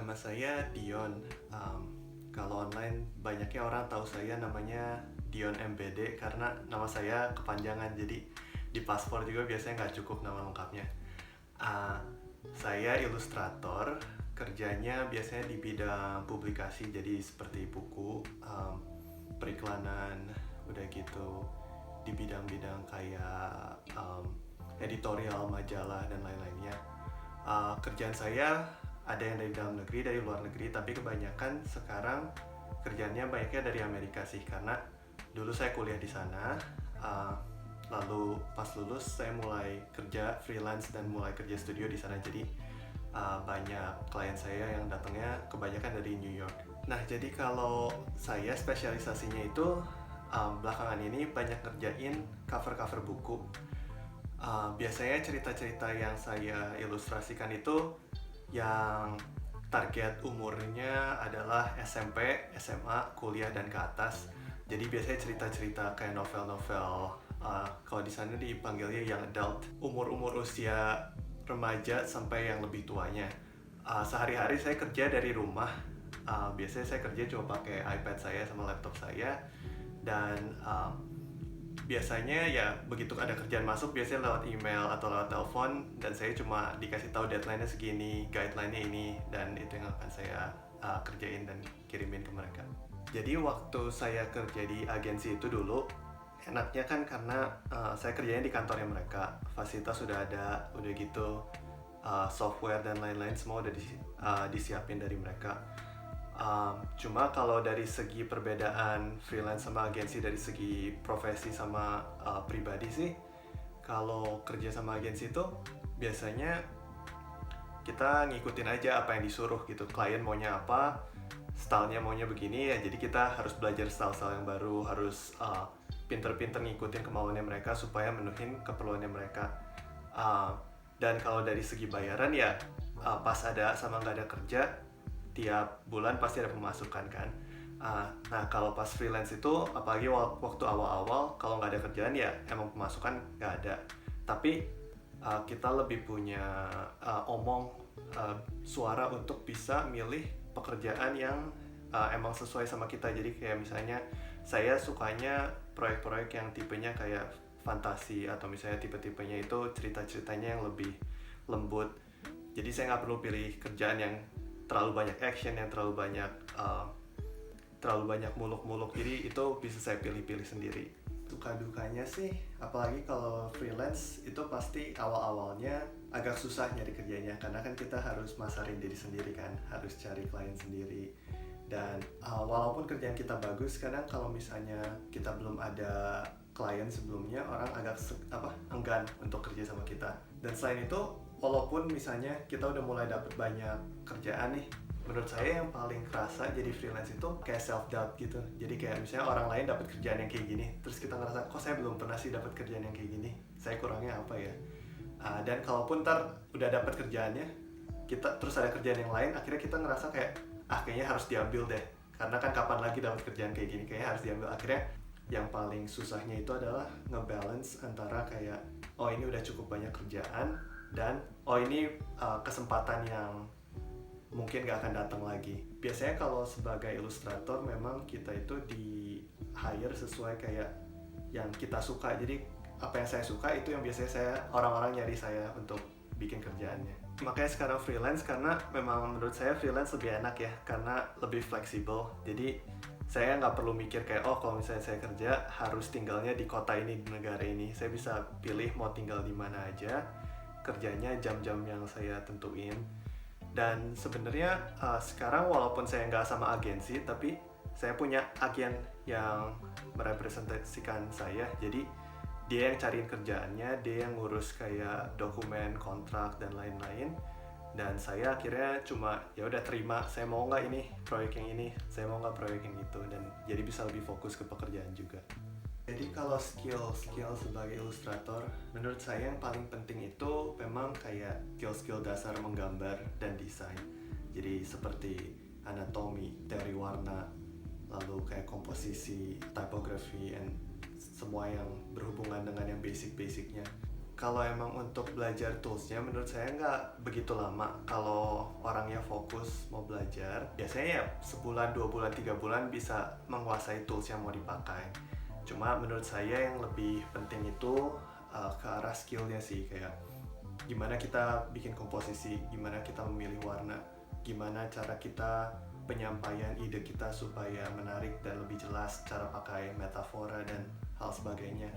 Nama saya Dion. Kalau online banyaknya orang tahu saya namanya Dion MBD karena nama saya kepanjangan. Jadi di paspor juga biasanya nggak cukup nama lengkapnya. Uh, saya ilustrator, kerjanya biasanya di bidang publikasi, jadi seperti buku, periklanan, udah gitu di bidang-bidang kayak editorial, majalah dan lain-lainnya. Kerjaan saya ada yang dari dalam negeri, dari luar negeri, tapi kebanyakan sekarang kerjanya banyaknya dari Amerika sih, karena dulu saya kuliah di sana, lalu pas lulus saya mulai kerja freelance dan mulai kerja studio di sana. Jadi banyak klien saya yang datangnya kebanyakan dari New York. Nah, jadi kalau saya spesialisasinya itu belakangan ini banyak ngerjain cover-cover buku. Biasanya cerita-cerita yang saya ilustrasikan itu yang target umurnya adalah SMP, SMA, kuliah dan ke atas. Jadi biasanya cerita-cerita kayak novel-novel, kalau di sana dipanggilnya young adult, umur-umur usia remaja sampai yang lebih tuanya. Sehari-hari saya kerja dari rumah. Biasanya saya kerja cuma pakai iPad saya sama laptop saya, dan biasanya ya begitu ada kerjaan masuk biasanya lewat email atau lewat telepon, dan saya cuma dikasih tahu deadline-nya segini, guideline-nya ini, dan itu yang akan saya kerjain dan kirimin ke mereka. Jadi waktu saya kerja di agensi itu dulu enaknya kan karena saya kerjanya di kantornya mereka, fasilitas sudah ada, udah gitu software dan lain-lain semua udah disiapin dari mereka. Cuma kalau dari segi perbedaan freelance sama agensi, dari segi profesi sama pribadi sih, kalau kerja sama agensi itu biasanya kita ngikutin aja apa yang disuruh gitu. Klien maunya apa, stylenya maunya begini ya, jadi kita harus belajar style-style yang baru, harus pinter-pinter ngikutin kemauannya mereka supaya menuhin keperluannya mereka. Dan kalau dari segi bayaran ya pas ada sama nggak ada kerja, tiap bulan pasti ada pemasukan kan. Nah kalau pas freelance itu, apalagi waktu awal-awal, kalau nggak ada kerjaan ya emang pemasukan nggak ada. Tapi kita lebih punya suara untuk bisa milih pekerjaan yang emang sesuai sama kita. Jadi kayak misalnya saya sukanya proyek-proyek yang tipenya kayak fantasi, atau misalnya tipe-tipenya itu cerita-ceritanya yang lebih lembut. Jadi saya nggak perlu pilih kerjaan yang terlalu banyak action, yang terlalu banyak muluk-muluk. Jadi itu bisa saya pilih-pilih sendiri. Suka dukanya sih, apalagi kalau freelance itu pasti awal-awalnya agak susah nyari kerjanya, karena kan kita harus masarin diri sendiri kan, harus cari klien sendiri. Dan walaupun kerjaan kita bagus, kadang kalau misalnya kita belum ada klien sebelumnya, orang agak enggan untuk kerja sama kita. Dan selain itu, walaupun misalnya kita udah mulai dapet banyak kerjaan nih, menurut saya yang paling kerasa jadi freelance itu kayak self-doubt gitu. Jadi kayak misalnya orang lain dapat kerjaan yang kayak gini, terus kita ngerasa, kok saya belum pernah sih dapat kerjaan yang kayak gini, saya kurangnya apa ya. Dan kalaupun ntar udah dapat kerjaannya, kita terus ada kerjaan yang lain, akhirnya kita ngerasa kayak, kayaknya harus diambil deh, karena kan kapan lagi dapat kerjaan kayak gini, kayaknya harus diambil. Akhirnya yang paling susahnya itu adalah ngebalance antara kayak, oh ini udah cukup banyak kerjaan, dan oh ini kesempatan yang mungkin gak akan datang lagi. Biasanya kalau sebagai ilustrator memang kita itu di hire sesuai kayak yang kita suka. Jadi apa yang saya suka itu yang biasanya orang-orang nyari saya untuk bikin kerjaannya. Makanya sekarang freelance, karena memang menurut saya freelance lebih enak ya, karena lebih fleksibel. Jadi saya nggak perlu mikir kayak, kalau misalnya saya kerja harus tinggalnya di kota ini, di negara ini. Saya bisa pilih mau tinggal di mana aja, kerjanya jam-jam yang saya tentuin. Dan sebenarnya sekarang walaupun saya nggak sama agensi, tapi saya punya agen yang merepresentasikan saya. Jadi dia yang cariin kerjaannya, dia yang ngurus kayak dokumen, kontrak dan lain-lain. Dan saya akhirnya cuma ya udah terima, saya mau nggak ini proyek yang ini, saya mau nggak proyek yang itu, dan jadi bisa lebih fokus ke pekerjaan juga. Jadi kalau skill sebagai ilustrator, menurut saya yang paling penting itu memang kayak skill dasar menggambar dan desain. Jadi seperti anatomi, teori warna, lalu kayak komposisi, typography, and semua yang berhubungan dengan yang basic-basicnya. Kalau emang untuk belajar toolsnya menurut saya nggak begitu lama. Kalau orangnya fokus mau belajar, biasanya ya sebulan, 2 bulan, 3 bulan bisa menguasai tools yang mau dipakai. Cuma menurut saya yang lebih penting itu ke arah skillnya sih, kayak gimana kita bikin komposisi, gimana kita memilih warna, gimana cara kita penyampaian ide kita supaya menarik dan lebih jelas, cara pakai metafora dan hal sebagainya.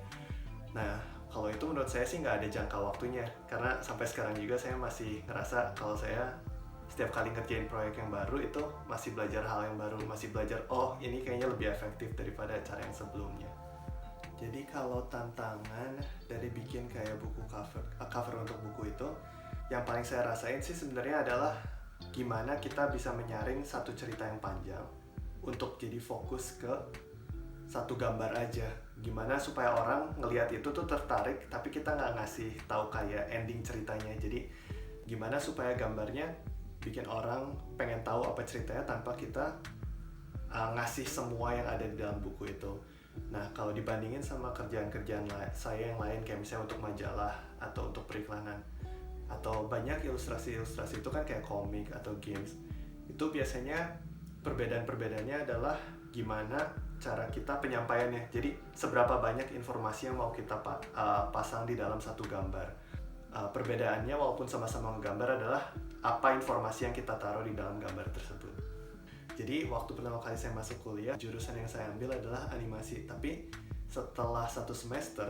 Nah, kalau itu menurut saya sih nggak ada jangka waktunya, karena sampai sekarang juga saya masih ngerasa kalau saya setiap kali ngerjain proyek yang baru itu masih belajar hal yang baru, masih belajar, oh ini kayaknya lebih efektif daripada cara yang sebelumnya. Jadi kalau tantangan dari bikin kayak buku cover untuk buku itu, yang paling saya rasain sih sebenarnya adalah gimana kita bisa menyaring satu cerita yang panjang untuk jadi fokus ke satu gambar aja. Gimana supaya orang ngelihat itu tuh tertarik, tapi kita nggak ngasih tahu kayak ending ceritanya. Jadi gimana supaya gambarnya bikin orang pengen tahu apa ceritanya tanpa kita ngasih semua yang ada di dalam buku itu. Nah, kalau dibandingin sama kerjaan-kerjaan saya yang lain, kayak misalnya untuk majalah atau untuk periklanan, atau banyak ilustrasi-ilustrasi itu kan kayak komik atau games, itu biasanya perbedaan-perbedaannya adalah gimana cara kita penyampaiannya. Jadi seberapa banyak informasi yang mau kita pasang di dalam satu gambar. Perbedaannya walaupun sama-sama menggambar adalah apa informasi yang kita taruh di dalam gambar tersebut. Jadi waktu pertama kali saya masuk kuliah, jurusan yang saya ambil adalah animasi. Tapi setelah 1 semester,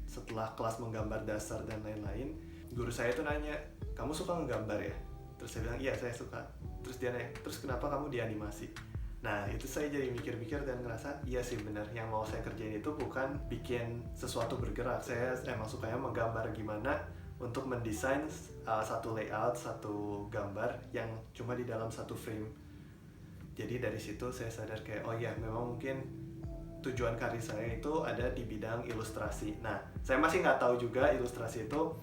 setelah kelas menggambar dasar dan lain-lain, guru saya itu nanya, kamu suka menggambar ya? Terus saya bilang, iya saya suka. Terus dia nanya, terus kenapa kamu di animasi? Nah itu saya jadi mikir-mikir dan ngerasa, iya sih benar, yang mau saya kerjain itu bukan bikin sesuatu bergerak. Saya emang sukanya menggambar, gimana untuk mendesain satu layout, satu gambar yang cuma di dalam satu frame. Jadi dari situ saya sadar kayak, oh iya memang mungkin tujuan karir saya itu ada di bidang ilustrasi. Nah, saya masih nggak tahu juga ilustrasi itu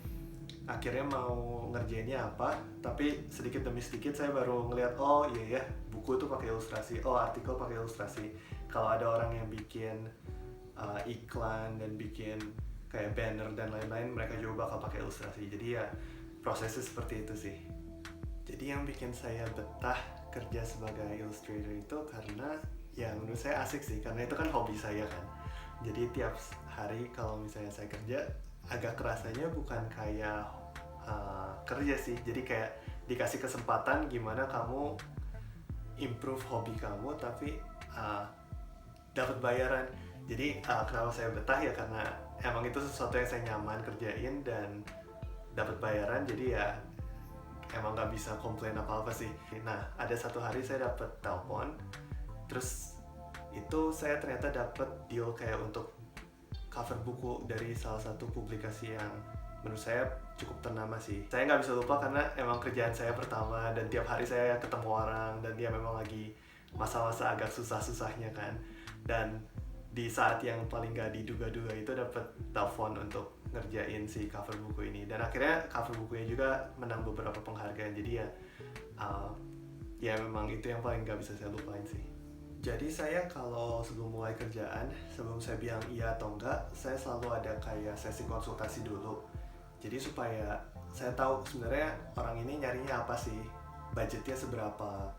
akhirnya mau ngerjainnya apa, tapi sedikit demi sedikit saya baru ngeliat, oh iya ya, buku tuh pakai ilustrasi, oh artikel pakai ilustrasi. Kalau ada orang yang bikin iklan dan bikin kayak banner dan lain-lain, mereka juga bakal pakai ilustrasi. Jadi ya prosesnya seperti itu sih. Jadi yang bikin saya betah kerja sebagai illustrator itu karena ya menurut saya asik sih, karena itu kan hobi saya kan. Jadi tiap hari kalau misalnya saya kerja, agak kerasanya bukan kayak kerja sih, jadi kayak dikasih kesempatan gimana kamu improve hobi kamu tapi dapat bayaran. Jadi kenapa saya betah ya karena emang itu sesuatu yang saya nyaman kerjain dan dapat bayaran, jadi ya emang nggak bisa komplain apa-apa sih. Nah, ada satu hari saya dapat telepon, terus itu saya ternyata dapat deal kayak untuk cover buku dari salah satu publikasi yang menurut saya cukup ternama sih. Saya nggak bisa lupa karena emang kerjaan saya pertama dan tiap hari saya ketemu orang dan dia memang lagi masa-masa agak susah-susahnya kan. Dan di saat yang paling gak diduga-duga itu dapat telepon untuk ngerjain si cover buku ini, dan akhirnya cover bukunya juga menang beberapa penghargaan. Jadi ya memang itu yang paling gak bisa saya lupain sih. Jadi saya kalau sebelum mulai kerjaan, sebelum saya bilang iya atau enggak, saya selalu ada kayak sesi konsultasi dulu. Jadi supaya saya tahu sebenarnya orang ini nyarinya apa sih, budgetnya seberapa,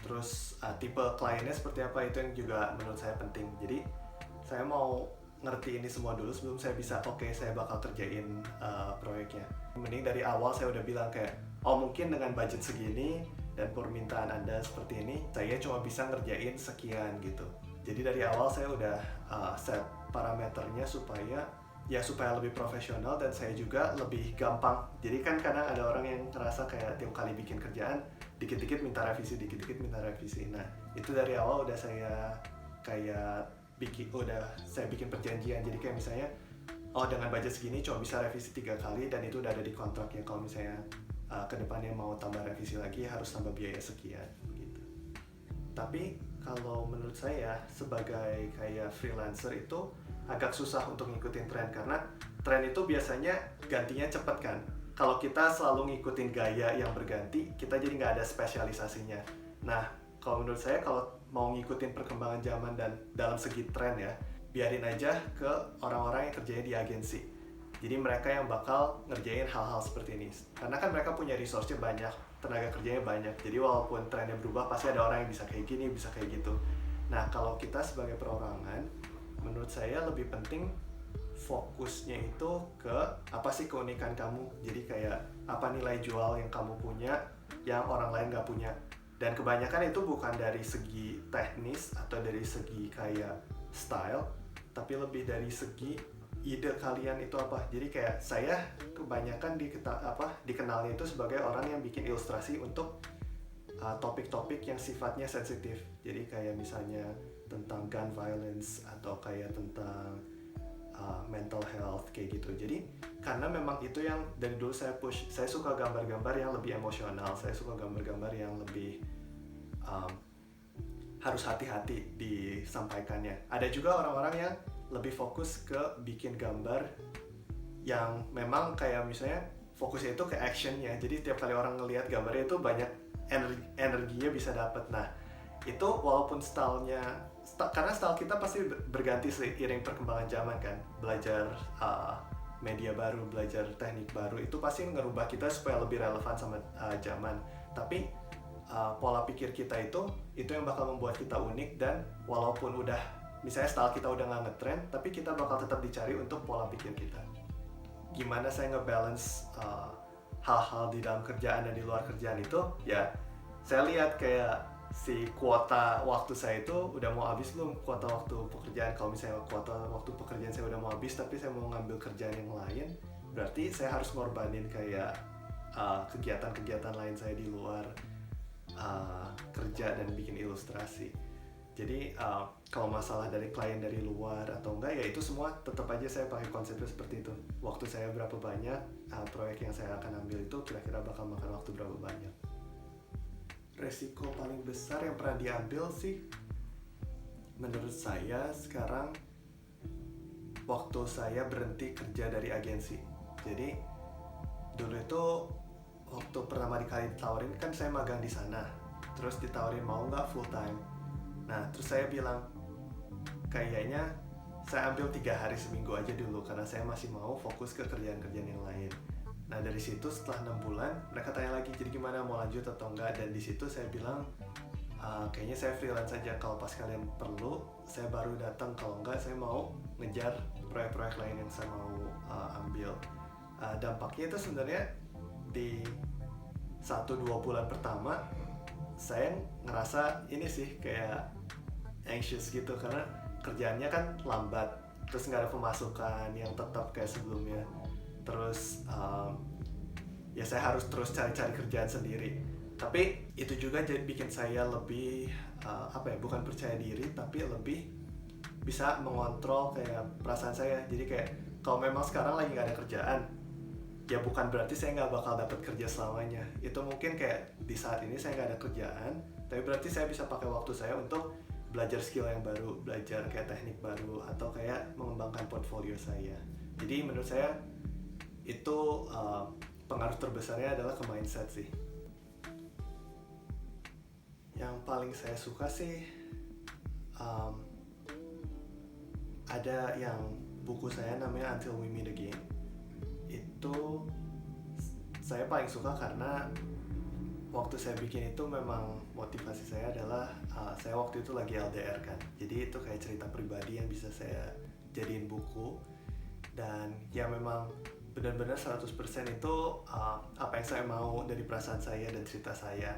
terus tipe kliennya seperti apa, itu yang juga menurut saya penting. Jadi saya mau ngerti ini semua dulu sebelum saya bisa oke, saya bakal kerjain proyeknya. Mending dari awal saya udah bilang kayak, oh mungkin dengan budget segini dan permintaan Anda seperti ini, saya cuma bisa ngerjain sekian gitu. Jadi dari awal saya udah set parameternya supaya lebih profesional dan saya juga lebih gampang. Jadi kan kadang ada orang yang ngerasa kayak tiap kali bikin kerjaan dikit-dikit minta revisi, dikit-dikit minta revisi. Nah itu dari awal udah saya kayak saya bikin perjanjian. Jadi kayak misalnya, oh dengan budget segini cuma bisa revisi 3 kali dan itu udah ada di kontraknya. Kalau misalnya kedepannya mau tambah revisi lagi harus tambah biaya sekian gitu. Tapi kalau menurut saya sebagai kayak freelancer itu agak susah untuk ngikutin tren, karena tren itu biasanya gantinya cepet kan. Kalau kita selalu ngikutin gaya yang berganti, kita jadi nggak ada spesialisasinya. Nah kalau menurut saya, kalau mau ngikutin perkembangan zaman dan dalam segi tren ya, biarin aja ke orang-orang yang kerjanya di agensi. Jadi mereka yang bakal ngerjain hal-hal seperti ini. Karena kan mereka punya resource-nya banyak, tenaga kerjanya banyak. Jadi walaupun trennya berubah, pasti ada orang yang bisa kayak gini, bisa kayak gitu. Nah, kalau kita sebagai perorangan, menurut saya lebih penting fokusnya itu ke apa sih keunikan kamu. Jadi kayak apa nilai jual yang kamu punya yang orang lain gak punya. Dan kebanyakan itu bukan dari segi teknis atau dari segi kayak style, tapi lebih dari segi ide kalian itu apa. Jadi kayak saya kebanyakan dikenalnya itu sebagai orang yang bikin ilustrasi untuk topik-topik yang sifatnya sensitif. Jadi kayak misalnya tentang gun violence atau kayak tentang mental health kayak gitu. Jadi karena memang itu yang dari dulu saya push. Saya suka gambar-gambar yang lebih emosional. Saya suka gambar-gambar yang lebih harus hati-hati disampaikannya. Ada juga orang-orang yang lebih fokus ke bikin gambar yang memang kayak misalnya fokusnya itu ke actionnya. Jadi tiap kali orang ngelihat gambarnya itu banyak energinya bisa dapat. Nah itu walaupun karena style kita pasti berganti seiring perkembangan zaman kan. Belajar media baru, belajar teknik baru, itu pasti ngerubah kita supaya lebih relevan sama zaman. Tapi pola pikir kita itu yang bakal membuat kita unik. Dan walaupun udah misalnya style kita udah nggak ngetrend, tapi kita bakal tetap dicari untuk pola pikir kita. Gimana saya ngebalance hal-hal di dalam kerjaan dan di luar kerjaan itu, ya saya lihat kayak si kuota waktu saya itu udah mau habis belum, kuota waktu pekerjaan. Kalau misalnya kuota waktu pekerjaan saya udah mau habis tapi saya mau ngambil kerjaan yang lain, berarti saya harus ngorbanin kayak kegiatan-kegiatan lain saya di luar kerja dan bikin ilustrasi. Jadi kalau masalah dari klien dari luar atau enggak, ya itu semua tetap aja saya pakai konsepnya seperti itu. Waktu saya berapa banyak, proyek yang saya akan ambil itu kira-kira bakal makan waktu berapa banyak. Resiko paling besar yang pernah diambil sih, menurut saya sekarang, waktu saya berhenti kerja dari agensi. Jadi dulu itu waktu pertama kali ditawarin kan saya magang di sana, terus ditawarin mau nggak full time. Nah terus saya bilang kayaknya saya ambil 3 hari seminggu aja dulu karena saya masih mau fokus ke kerjaan-kerjaan yang lain. Nah dari situ setelah 6 bulan mereka tanya lagi, jadi gimana, mau lanjut atau enggak. Dan di situ saya bilang kayaknya saya freelance aja, kalau pas kalian perlu saya baru datang, kalau enggak saya mau ngejar proyek-proyek lain yang saya mau ambil. Dampaknya itu sebenarnya di 1-2 bulan pertama saya ngerasa ini sih kayak anxious gitu, karena kerjaannya kan lambat, terus nggak ada pemasukan yang tetap kayak sebelumnya. Terus ya saya harus terus cari-cari kerjaan sendiri. Tapi itu juga jadi bikin saya lebih bukan percaya diri, tapi lebih bisa mengontrol kayak perasaan saya. Jadi kayak kalau memang sekarang lagi nggak ada kerjaan, ya bukan berarti saya nggak bakal dapat kerja selamanya. Itu mungkin kayak di saat ini saya nggak ada kerjaan, tapi berarti saya bisa pakai waktu saya untuk belajar skill yang baru, belajar kayak teknik baru, atau kayak mengembangkan portfolio saya. Jadi menurut saya itu pengaruh terbesarnya adalah ke mindset sih. Yang paling saya suka sih ada yang buku saya namanya Until We Meet Again. Itu saya paling suka karena waktu saya bikin itu memang motivasi saya adalah saya waktu itu lagi LDR kan. Jadi itu kayak cerita pribadi yang bisa saya jadiin buku. Dan ya memang benar-benar 100% itu apa yang saya mau dari perasaan saya dan cerita saya.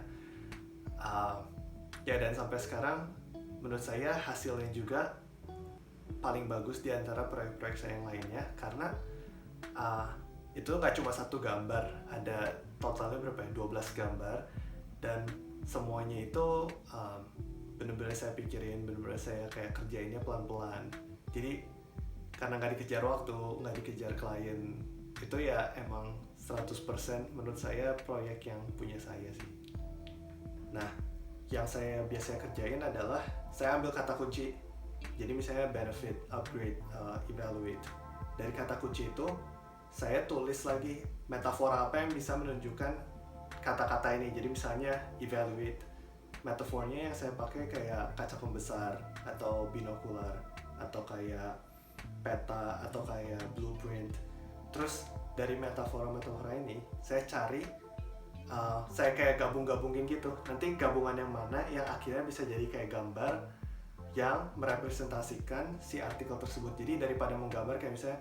Ya dan sampai sekarang menurut saya hasilnya juga paling bagus di antara proyek-proyek saya yang lainnya, karena itu nggak cuma satu gambar, ada totalnya berapa ya, 12 gambar, dan semuanya itu benar-benar saya pikirin, benar-benar saya kayak kerjainnya pelan-pelan. Jadi karena nggak dikejar waktu, nggak dikejar klien, itu ya emang 100% menurut saya proyek yang punya saya sih. Nah, yang saya biasanya kerjain adalah saya ambil kata kunci. Jadi misalnya benefit, upgrade, evaluate. Dari kata kunci itu saya tulis lagi metafora apa yang bisa menunjukkan kata-kata ini. Jadi misalnya evaluate, metafornya yang saya pakai kayak kaca pembesar atau binokular atau kayak peta atau kayak blueprint. Terus dari metafora-metafora ini saya cari, saya kayak gabung-gabungin gitu. Nanti gabungan yang mana yang akhirnya bisa jadi kayak gambar yang merepresentasikan si artikel tersebut. Jadi daripada menggambar kayak misalnya,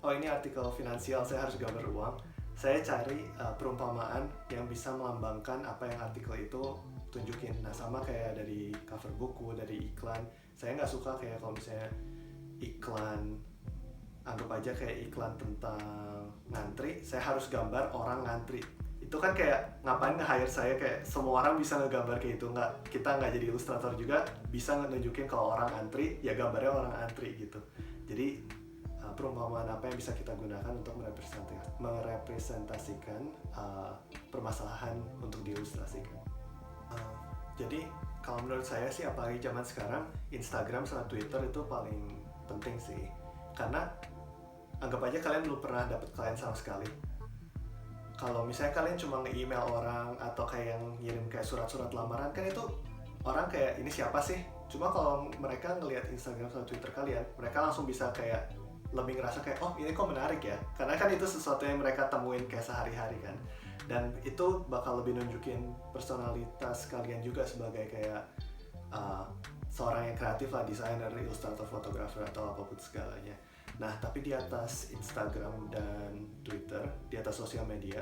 oh ini artikel finansial, saya harus gambar uang, saya cari perumpamaan yang bisa melambangkan apa yang artikel itu tunjukin. Nah sama kayak dari cover buku, dari iklan, saya nggak suka kayak kalau misalnya iklan, anggap aja kayak iklan tentang ngantri, saya harus gambar orang ngantri. Itu kan kayak ngapain nge-hire saya, kayak semua orang bisa ngegambar kayak itu. Kita nggak jadi ilustrator juga bisa nunjukin kalau orang antri, ya gambarnya orang antri gitu. Jadi perumpamaan apa yang bisa kita gunakan untuk merepresentasikan permasalahan untuk diilustrasikan. Jadi kalau menurut saya sih, apalagi zaman sekarang, Instagram sama Twitter itu paling penting sih. Karena anggap aja kalian belum pernah dapet klien sama sekali. Kalau misalnya kalian cuma nge-email orang atau kayak yang ngirim kayak surat-surat lamaran, kan itu orang kayak ini siapa sih? Cuma kalau mereka ngelihat Instagram atau Twitter kalian, mereka langsung bisa kayak lebih ngerasa kayak, oh ini kok menarik ya, karena kan itu sesuatu yang mereka temuin kayak sehari-hari kan. Dan itu bakal lebih nunjukin personalitas kalian juga sebagai kayak seorang yang kreatif lah, desainer, ilustrator, fotografer, atau apapun segalanya. Nah, tapi di atas Instagram dan Twitter, di atas sosial media,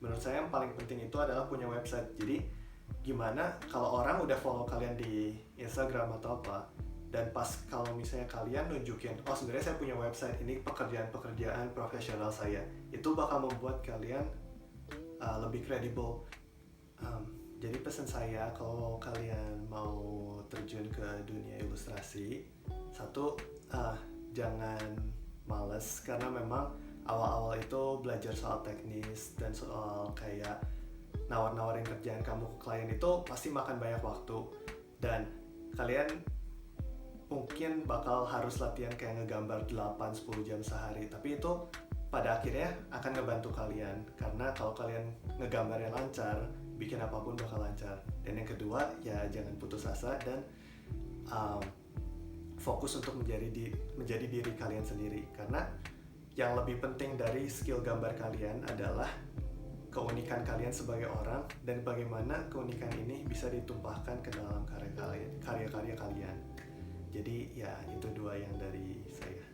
menurut saya yang paling penting itu adalah punya website. Jadi, gimana kalau orang udah follow kalian di Instagram atau apa, dan pas kalau misalnya kalian nunjukin, oh sebenarnya saya punya website, ini pekerjaan-pekerjaan profesional saya, itu bakal membuat kalian lebih kredibel. Jadi pesan saya, kalau kalian mau terjun ke dunia ilustrasi, satu, jangan males, karena memang awal-awal itu belajar soal teknis dan soal kayak nawar-nawarin kerjaan kamu ke klien itu pasti makan banyak waktu, dan kalian mungkin bakal harus latihan kayak ngegambar 8-10 jam sehari, tapi itu pada akhirnya akan ngebantu kalian, karena kalau kalian ngegambarnya lancar, bikin apapun bakal lancar. Dan yang kedua, ya jangan putus asa dan fokus untuk menjadi diri kalian sendiri, karena yang lebih penting dari skill gambar kalian adalah keunikan kalian sebagai orang, dan bagaimana keunikan ini bisa ditumpahkan ke dalam karya-karya kalian. Jadi ya itu dua yang dari saya.